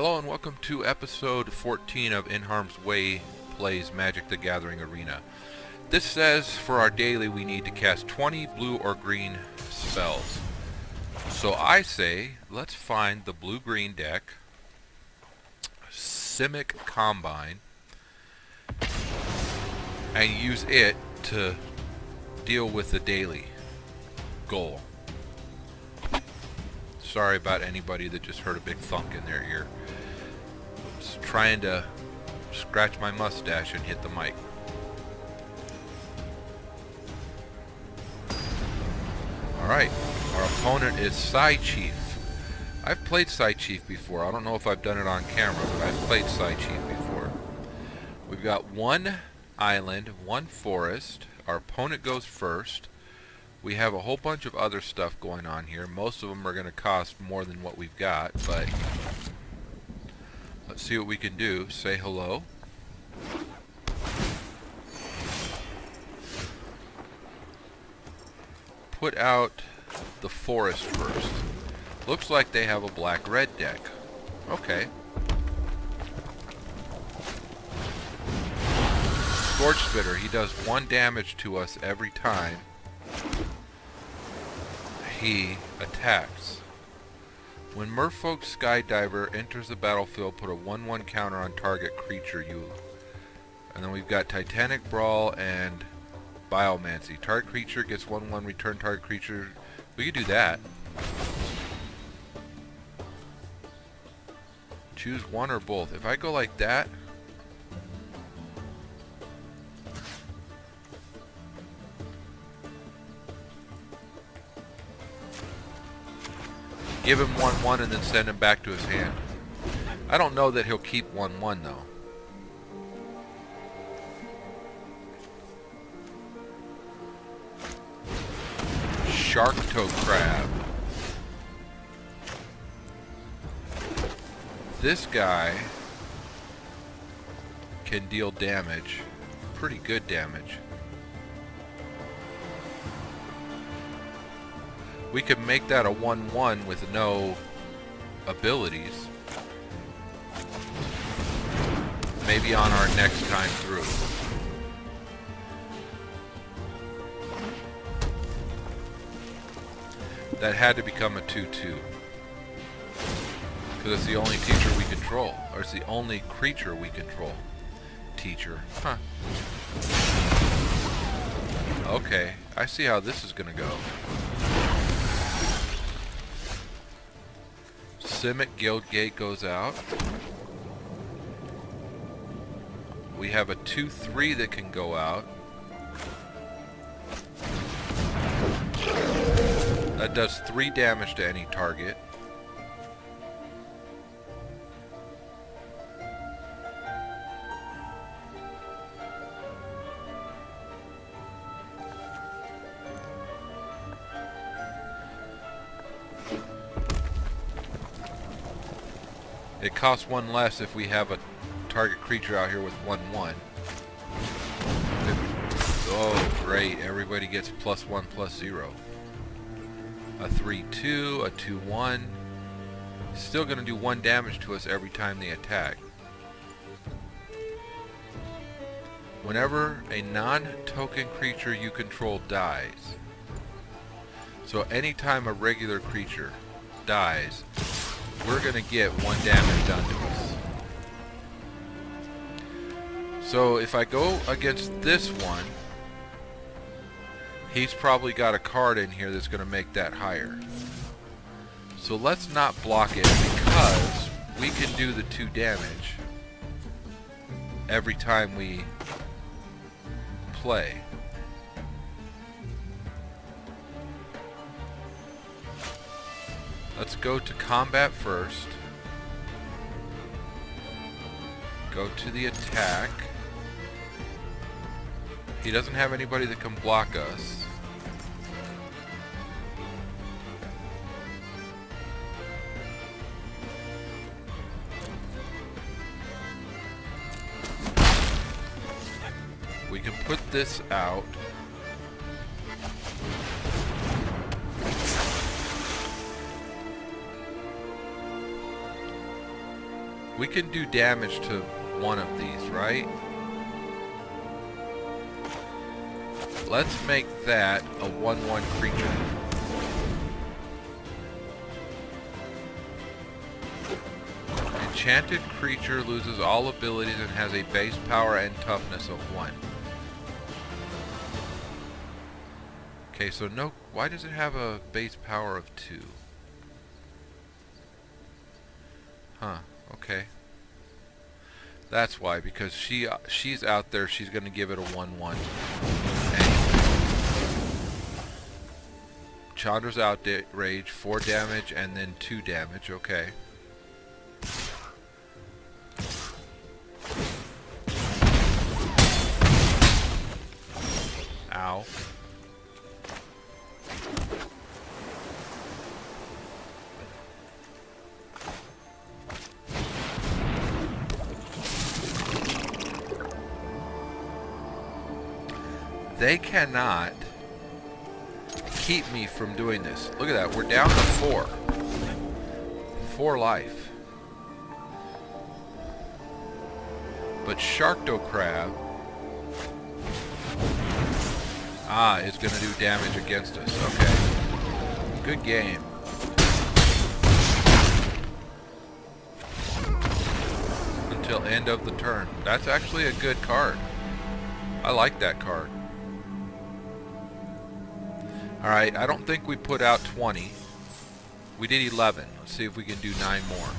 Hello and welcome to episode 14 of NHarmzWay Plays Magic the Gathering Arena. This says for our daily we need to cast 20 blue or green spells. So I say let's find the blue-green deck, Simic Combine, and use it to deal with the daily goal. Sorry about anybody that just heard a big thunk in their ear. Just trying to scratch my mustache and hit the mic. Alright, our opponent is Psy Chief. I've played Psy Chief before. I don't know if I've done it on camera, but I've played Psy Chief before. We've got one island, one forest. Our opponent goes first. We have a whole bunch of other stuff going on here. Most of them are going to cost more than what we've got, but let's see what we can do. Say hello. Put out the forest first. Looks like they have a black-red deck. Okay. Scorch Spitter. He does 1 damage to us every time he attacks. When Merfolk Skydiver enters the battlefield, put a 1/1 counter on target creature and then we've got Titanic Brawl and Biomancy. Target creature gets 1/1, return target creature. We could do that. Choose one or both. If I go like that, give him 1/1 and then send him back to his hand. I don't know that he'll keep 1/1 though. Shark Toe Crab. This guy can deal damage, pretty good damage. We could make that a 1/1 with no abilities. Maybe on our next time through. That had to become a 2/2. Because it's the only teacher we control. Or it's the only creature we control. Teacher. Huh. Okay, I see how this is gonna go. Simic Guildgate goes out. We have a 2/3 that can go out. That does 3 damage to any target. It costs 1 less if we have a target creature out here with 1/1. Oh, great. Everybody gets +1/+0. A 3/2, a 2/1. Still going to do 1 damage to us every time they attack. Whenever a non-token creature you control dies. So anytime a regular creature dies, we're going to get 1 damage done to us. So if I go against this one, he's probably got a card in here that's going to make that higher. So let's not block it because we can do the 2 damage every time we play. Let's go to combat first. Go to the attack. He doesn't have anybody that can block us. We can put this out. We can do damage to one of these, right? Let's make that a 1/1 creature. Enchanted creature loses all abilities and has a base power and toughness of 1. Okay, so no, why does it have a base power of 2? Huh, okay. That's why, because she's out there, she's going to give it a 1/1. Chandra's outrage, 4 damage and then 2 damage, okay. Ow. They cannot keep me from doing this. Look at that. We're down to 4. 4 life. But Sharkdo Crab is going to do damage against us. Okay. Good game. Until end of the turn. That's actually a good card. I like that card. Alright, I don't think we put out 20. We did 11. Let's see if we can do 9 more.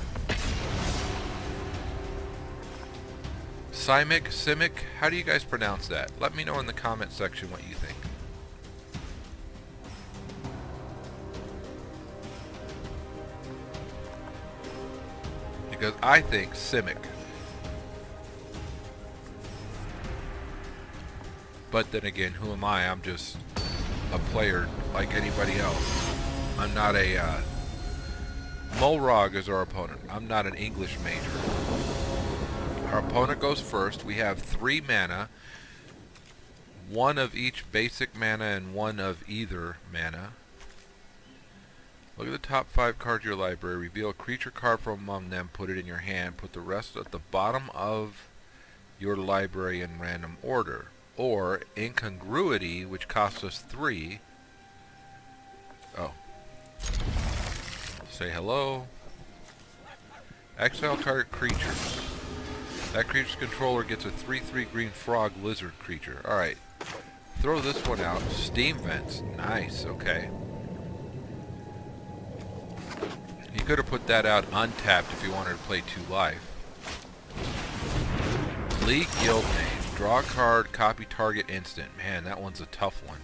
Simic, how do you guys pronounce that? Let me know in the comment section what you think. Because I think Simic. But then again, who am I? I'm just a player like anybody else. I'm not a Molrog is our opponent. I'm not an English major. Our opponent goes first. We have 3 mana, 1 of each basic mana and 1 of either mana. Look at the top 5 cards of your library. Reveal a creature card from among them. Put it in your hand. Put the rest at the bottom of your library in random order. Or incongruity, which costs us 3. Oh. Say hello. Exile target creature. That creature's controller gets a 3/3 green frog lizard creature. Alright. Throw this one out. Steam vents. Nice, okay. You could have put that out untapped if you wanted to play 2 life. League Guild Name. Draw a card, copy target instant. Man, that one's a tough one.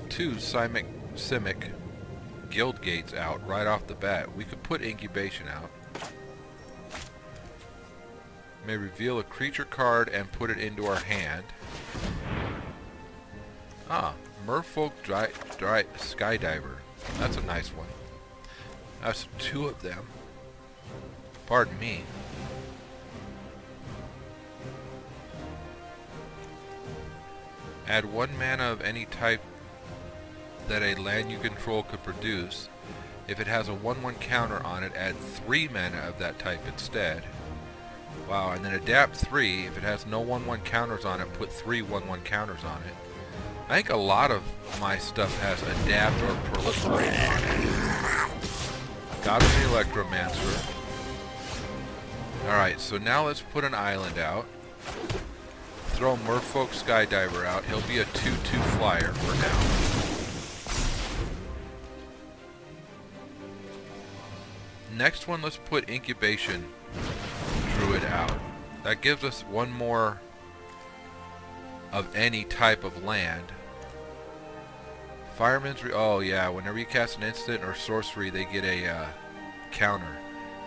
2 Simic Guild Gates out right off the bat. We could put Incubation out. May reveal a creature card and put it into our hand. Merfolk Skydiver. That's a nice one. That's 2 of them. Pardon me. Add 1 mana of any type that a land you control could produce. If it has a 1/1 counter on it, add 3 mana of that type instead. Wow, and then adapt 3. If it has no 1/1 counters on it, put 3 1/1 counters on it. I think a lot of my stuff has adapt or proliferate on it. Got the Electromancer. Alright, so now let's put an island out. Throw Merfolk Skydiver out. He'll be a 2/2 flyer for now. Next one, let's put Incubation Druid out. That gives us 1 more of any type of land. Fireman's oh yeah, whenever you cast an instant or sorcery, they get a counter.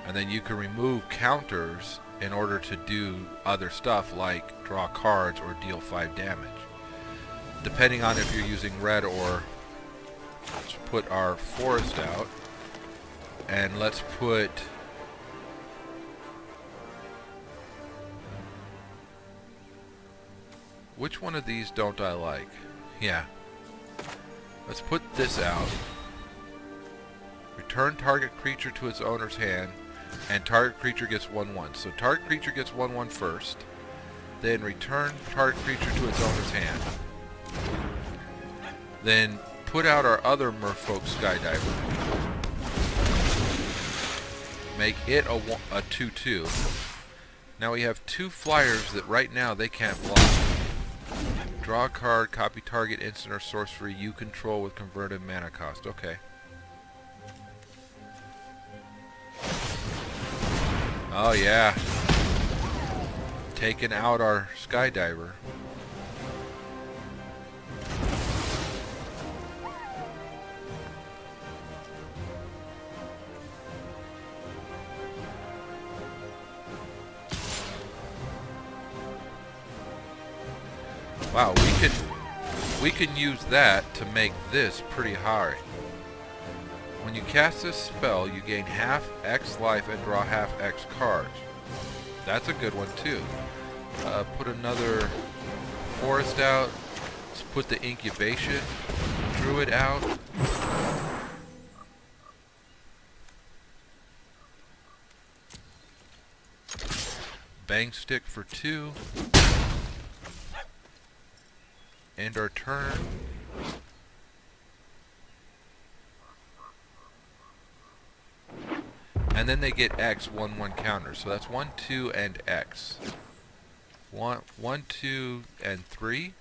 And then you can remove counters in order to do other stuff like draw cards or deal 5 damage. Depending on if you're using red or... Let's put our forest out. And let's put... Which one of these don't I like? Yeah. Let's put this out. return target creature to its owner's hand, and target creature gets 1/1. So target creature gets 1/1 first, then return target creature to its owner's hand. Then put out our other Merfolk Skydiver. Make it a 2/2. Now we have 2 flyers that right now they can't block. Draw a card, copy target instant or sorcery you control with converted mana cost. Okay. Oh yeah. Taking out our Skydiver. Wow, we can use that to make this pretty high. When you cast this spell, you gain half X life and draw half X cards. That's a good one too. Put another forest out. Let's put the incubation druid out. Bang stick for 2. End our turn. And then they get X 1/1 counters. So that's 1, 2, and X. 1, 2, and 3.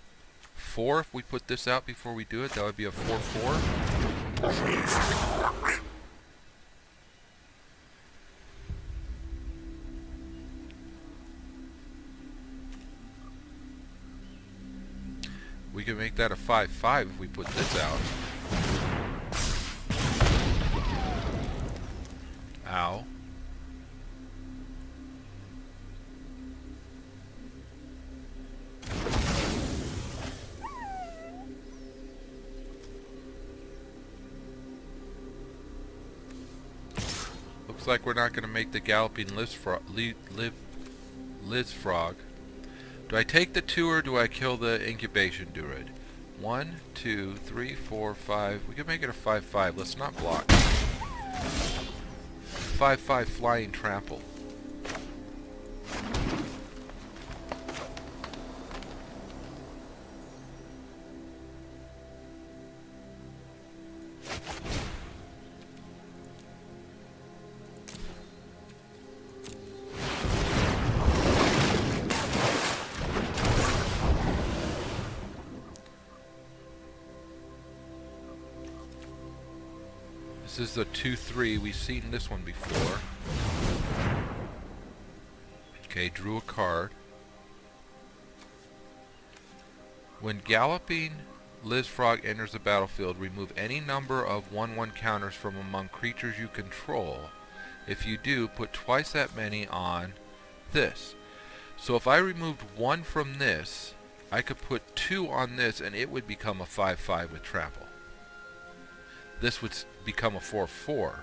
4 if we put this out before we do it. That would be a 4/4. We can make that a 5/5 if we put this out. Ow. Looks like we're not going to make the Galloping Lizfrog. Do I take the 2 or do I kill the Incubation Druid? 1, 2, 3, 4, 5. We can make it a 5/5. Let's not block. 5/5 Flying Trample. This is the 2/3. We've seen this one before. Okay, drew a card. When Galloping Lizfrog enters the battlefield, remove any number of 1/1 counters from among creatures you control. If you do, put twice that many on this. So if I removed 1 from this, I could put 2 on this and it would become a 5/5 with trample. This would become a 4/4.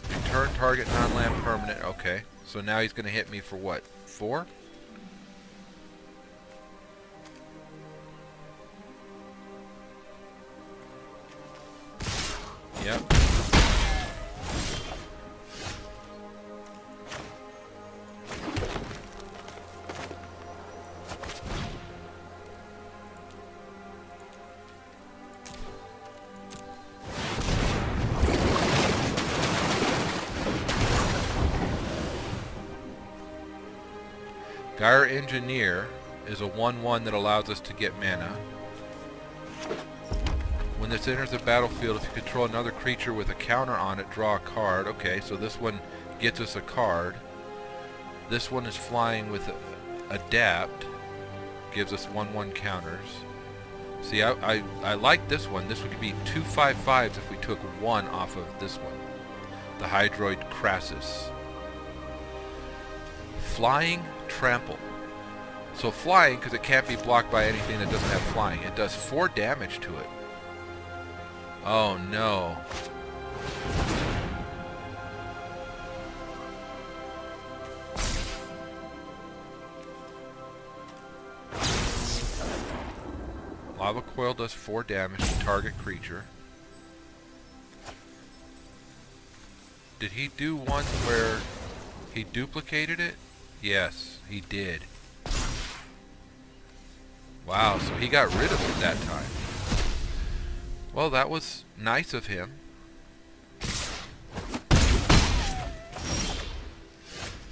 Return target non-land permanent. Okay, so now he's going to hit me for what? 4? Yep. Gyre Engineer is a 1/1 that allows us to get mana. When this enters the battlefield, if you control another creature with a counter on it, draw a card. Okay, so this one gets us a card. This one is flying with Adapt. Gives us 1/1 counters. See, I like this one. This would be 2 5/5s if we took 1 off of this one. The Hydroid Crassus. Flying Trample. So flying, because it can't be blocked by anything that doesn't have flying. It does 4 damage to it. Oh no. Lava Coil does 4 damage to target creature. Did he do one where he duplicated it? Yes, he did. Wow, so he got rid of it that time. Well, that was nice of him.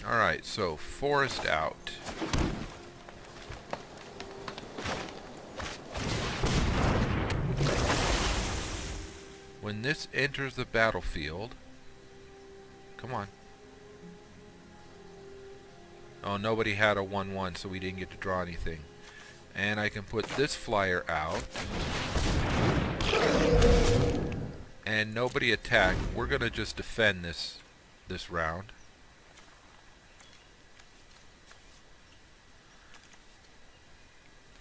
Alright, so forest out. When this enters the battlefield... Come on. Oh, nobody had a 1-1, so we didn't get to draw anything. And I can put this flyer out. And nobody attacked. We're going to just defend this round.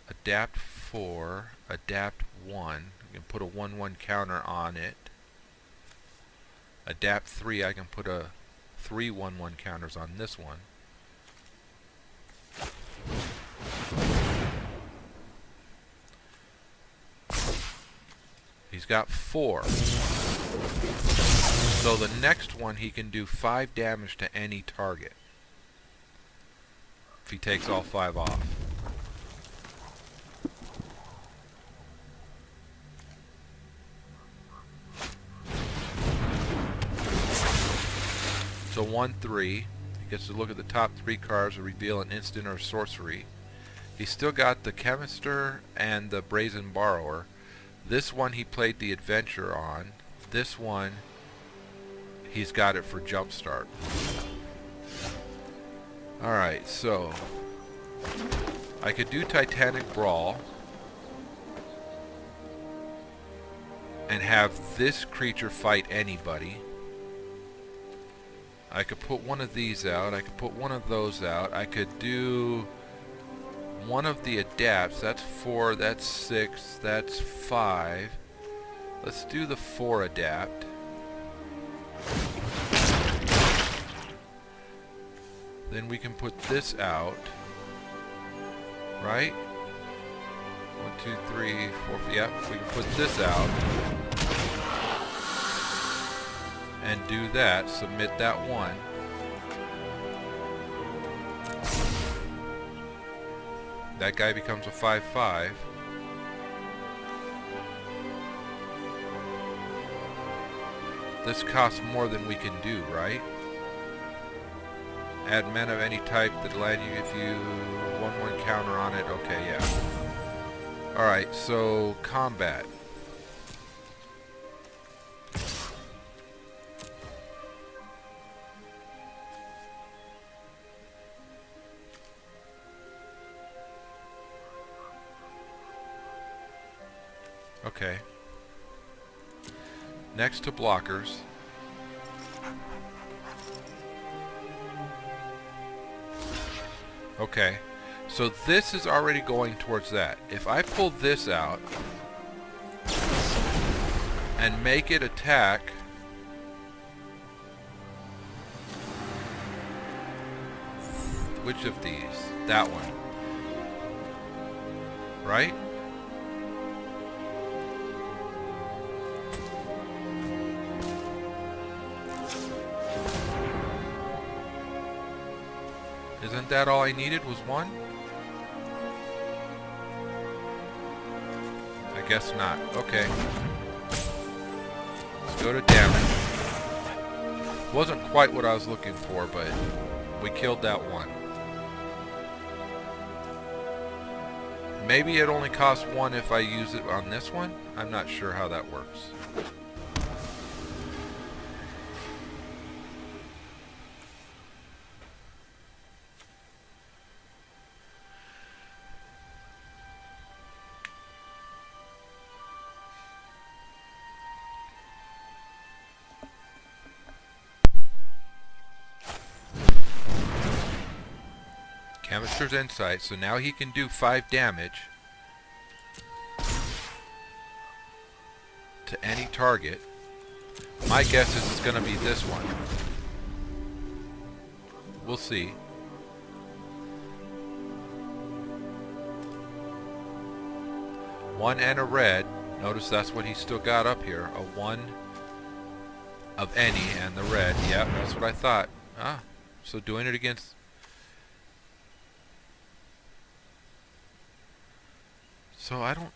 Adapt 4, adapt 1. I can put a 1-1 counter on it. Adapt 3, I can put a 3 1-1 counters on this one. He's got 4. So the next one he can do 5 damage to any target. If he takes all 5 off. So 1-3. He gets to look at the top 3 cards and reveal an instant or sorcery. He's still got the Chemister and the Brazen Borrower. This one he played the Adventure on. This one, he's got it for Jumpstart. Alright, so I could do Titanic Brawl and have this creature fight anybody. I could put one of these out. I could put one of those out. I could do one of the adapts. That's 4, that's 6, that's 5. Let's do the 4 adapt. Then we can put this out. Right? 1, 2, 3, 4, yep. We can put this out. And do that. Submit that one. That guy becomes a 5/5. This costs more than we can do, right? Add men of any type that land you if you 1/1 counter on it. Okay, yeah. Alright, so combat. Okay. Next to blockers. Okay. So this is already going towards that. If I pull this out and make it attack, which of these? That one. Right? Isn't that all I needed was one? I guess not. Okay. Let's go to damage. Wasn't quite what I was looking for, but we killed that one. Maybe it only costs 1 if I use it on this one? I'm not sure how that works. Chemister's Insight, so now he can do 5 damage to any target. My guess is it's going to be this one. We'll see. One and a red. Notice that's what he's still got up here. A 1, of any, and the red. Yep, that's what I thought. Ah, so doing it against... So I don't...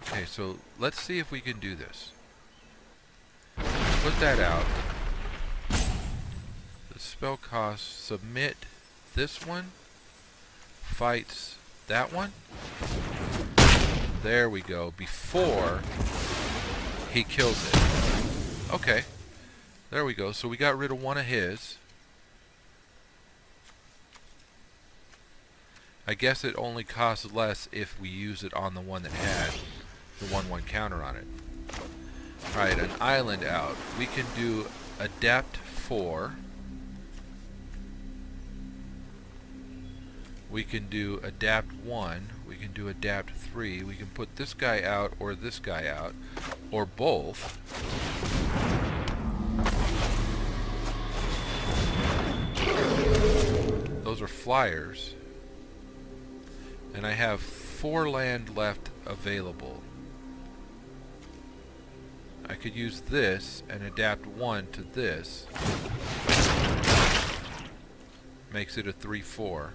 Okay, so let's see if we can do this. Put that out. The spell cost, submit this one. Fights that one. There we go. Before he kills it. Okay. There we go. So we got rid of one of his. I guess it only costs less if we use it on the one that had the 1/1 counter on it. Alright, an island out. We can do adapt 4. We can do adapt 1. We can do adapt 3. We can put this guy out or this guy out. Or both. Those are flyers. And I have 4 land left available. I could use this and adapt 1 to this. Makes it a 3/4.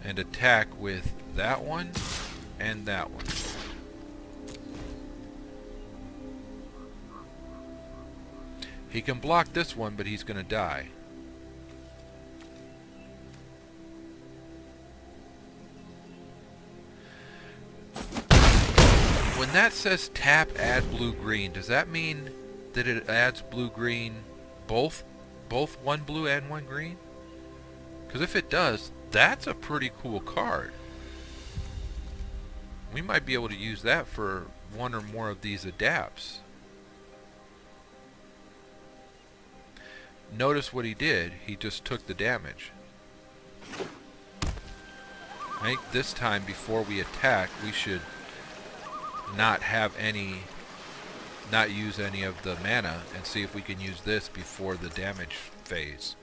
And attack with that one and that one. He can block this one, but he's going to die. When that says tap add blue-green, does that mean that it adds blue-green both 1 blue and 1 green? Because if it does, that's a pretty cool card. We might be able to use that for one or more of these adapts. Notice what he did. He just took the damage. I think this time before we attack, we should not use any of the mana and see if we can use this before the damage phase.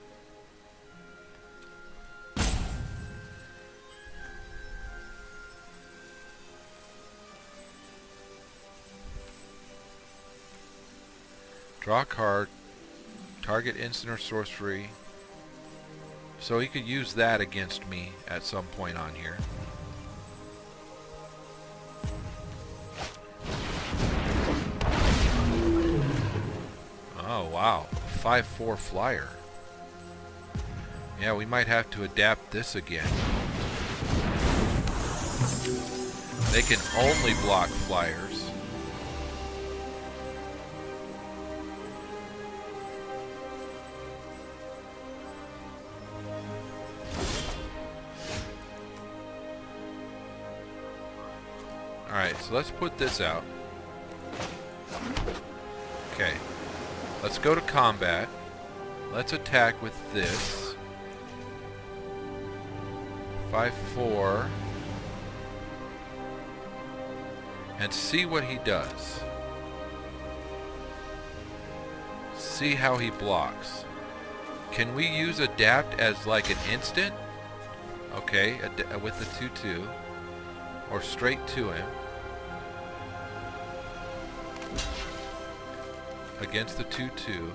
Draw a card, target instant or sorcery. So he could use that against me at some point on here. Oh wow, 5/4 flyer. Yeah, we might have to adapt this again. They can only block flyers. Alright, so let's put this out. Okay. Let's go to combat. Let's attack with this. 5/4. And see what he does. See how he blocks. Can we use adapt as like an instant? Okay, with the 2/2. Or straight to him. Against the 2/2.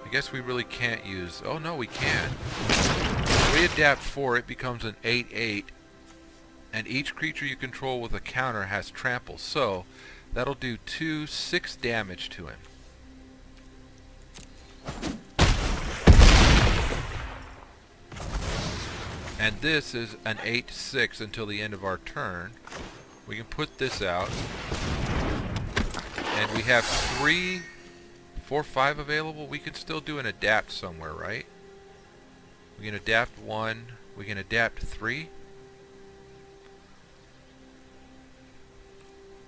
I guess we really can't use... Oh no, we can. If we adapt 4, it becomes an 8/8. And each creature you control with a counter has trample. So, that'll do 6 damage to him. And this is an 8/6 until the end of our turn. We can put this out. And we have 3, 4, 5 available. We can still do an adapt somewhere, right? We can adapt 1. We can adapt 3.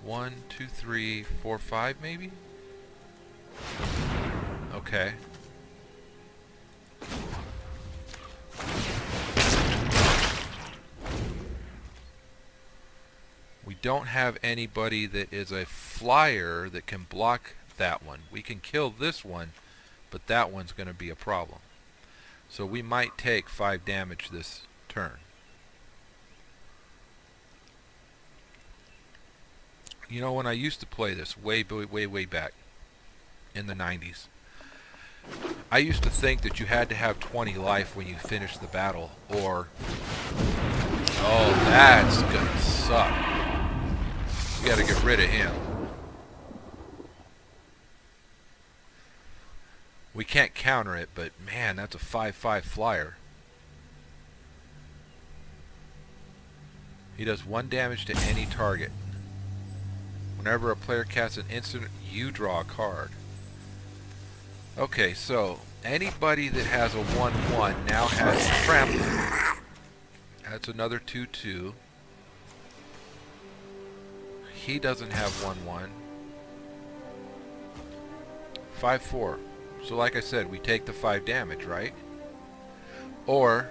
1, 2, 3, 4, 5 maybe? Okay. We don't have anybody that is a flyer that can block that one. We can kill this one, but that one's going to be a problem. So we might take 5 damage this turn. You know, when I used to play this way back, in the 90s. I used to think that you had to have 20 life when you finished the battle, or... Oh, that's gonna suck. You gotta get rid of him. We can't counter it, but man, that's a 5/5 flyer. He does 1 damage to any target. Whenever a player casts an instant, you draw a card. Okay, so anybody that has a 1/1 now has trample. That's another 2/2. He doesn't have 1/1. 5/4. So like I said, we take the 5 damage, right? Or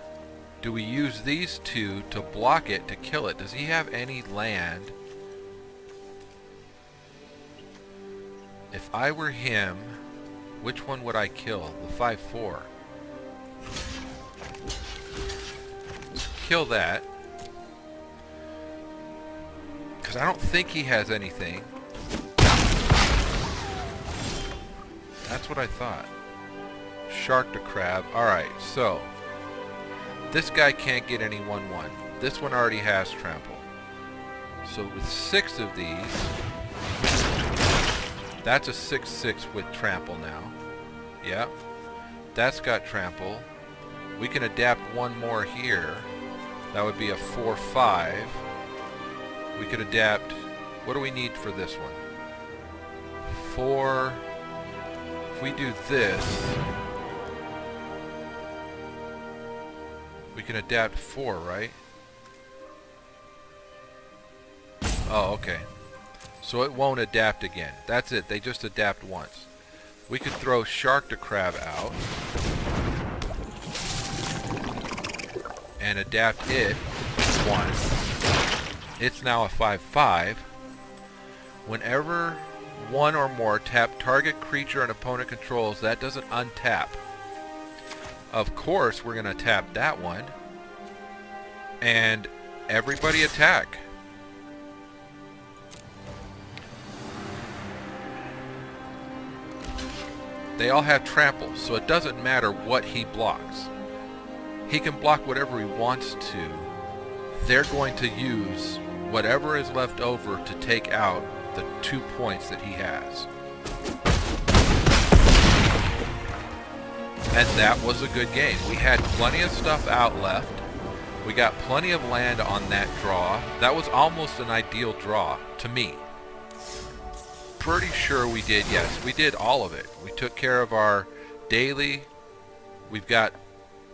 do we use these two to block it, to kill it? Does he have any land? If I were him, which one would I kill? The 5/4. Kill that. Because I don't think he has anything. That's what I thought. Shark to crab. Alright, so this guy can't get any 1/1. This one already has trample. So with 6 of these, that's a 6/6 with trample now. Yep. That's got trample. We can adapt one more here. That would be a 4/5. We could adapt... What do we need for this one? 4... If we do this, we can adapt 4, right? Oh, okay. So it won't adapt again. That's it. They just adapt once. We could throw Shark to Crab out and adapt it once. It's now a 5/5. Whenever one or more tap target creature an opponent controls, that doesn't untap. Of course, we're going to tap that one. And everybody attack. They all have trample, so it doesn't matter what he blocks. He can block whatever he wants to. They're going to use whatever is left over to take out the 2 points that he has. And that was a good game. We had plenty of stuff out left. We got plenty of land on that draw. That was almost an ideal draw to me. Pretty sure we did, yes. We did all of it. We took care of our daily. We've got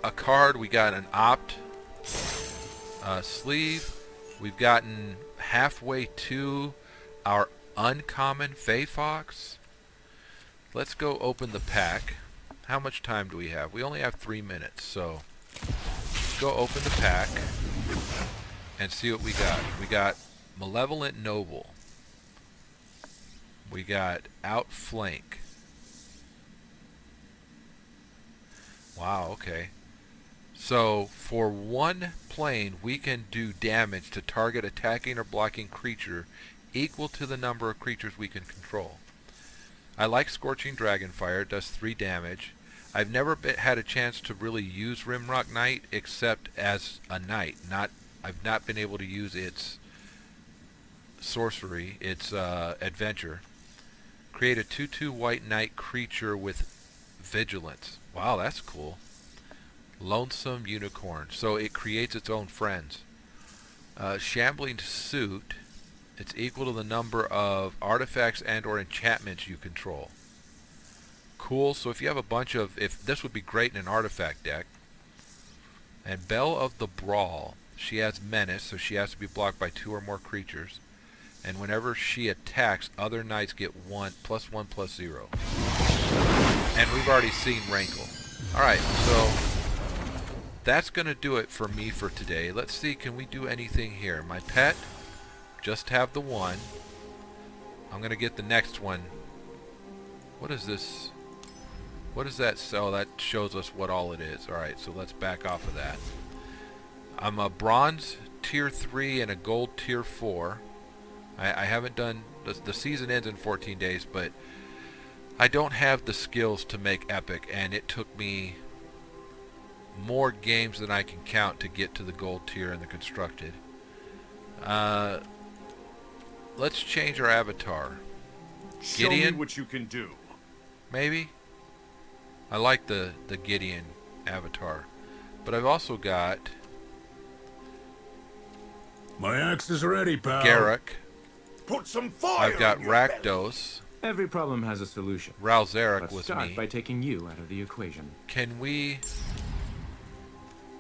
a card. We got an opt sleeve. We've gotten halfway to our uncommon Fey Fox. Let's go open the pack. How much time do we have? We only have 3 minutes, so let's go open the pack and see what we got. We got Malevolent Noble. We got Outflank. Wow, okay. So for one plane, we can do damage to target attacking or blocking creature equal to the number of creatures we can control. I like Scorching Dragonfire. It does 3 damage. I've never had a chance to really use Rimrock Knight except as a knight. I've not been able to use its sorcery, its adventure. Create a 2/2 white knight creature with vigilance. Wow, that's cool. Lonesome Unicorn. So it creates its own friends. Shambling Suit. It's equal to the number of artifacts and or enchantments you control. Cool. So if you have a bunch of... this would be great in an artifact deck. And Belle of the Brawl. She has Menace, so she has to be blocked by 2 or more creatures. And whenever she attacks, other knights get +1/+0. And we've already seen Rankle. Alright, so that's going to do it for me for today. Let's see, can we do anything here? My pet, just have the one. I'm going to get the next one. What is this? What does that sell? That shows us what all it is. Alright, so let's back off of that. I'm a bronze tier 3 and a gold tier 4. I haven't done... The season ends in 14 days, but I don't have the skills to make epic, and it took me more games than I can count to get to the gold tier and the constructed. Let's change our avatar. Show Gideon? me what you can do. Maybe? I like the Gideon avatar. But I've also got My axe is ready, pal. Garrick. Put some fire. I've got in your belly. Rakdos. Every problem has a solution. Ralzeric Let's was start me. by taking you out of the equation. Can we...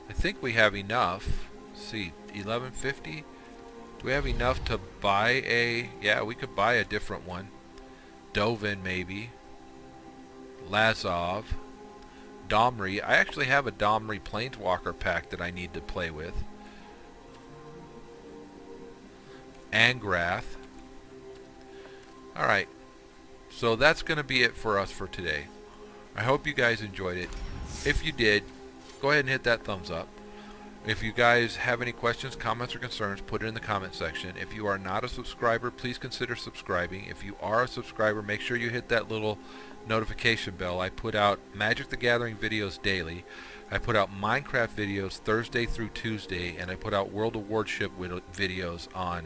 I think we have enough. Let's see, 1150? Do we have enough to buy a... Yeah, we could buy a different one. Dovin, maybe. Lazov. Domri. I actually have a Domri Planeswalker pack that I need to play with. Angrath. Alright. So that's going to be it for us for today. I hope you guys enjoyed it. If you did, go ahead and hit that thumbs up. If you guys have any questions, comments, or concerns, put it in the comment section. If you are not a subscriber, please consider subscribing. If you are a subscriber, make sure you hit that little notification bell. I put out Magic the Gathering videos daily. I put out Minecraft videos Thursday through Tuesday, and I put out World of Warship videos on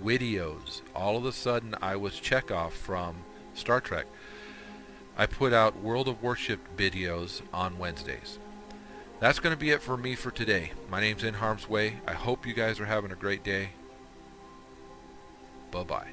Videos. All of a sudden, I was Chekhov from Star Trek. I put out World of Warship videos on Wednesdays. That's going to be it for me for today. My name's NHarmzWay. I hope you guys are having a great day. Bye-bye.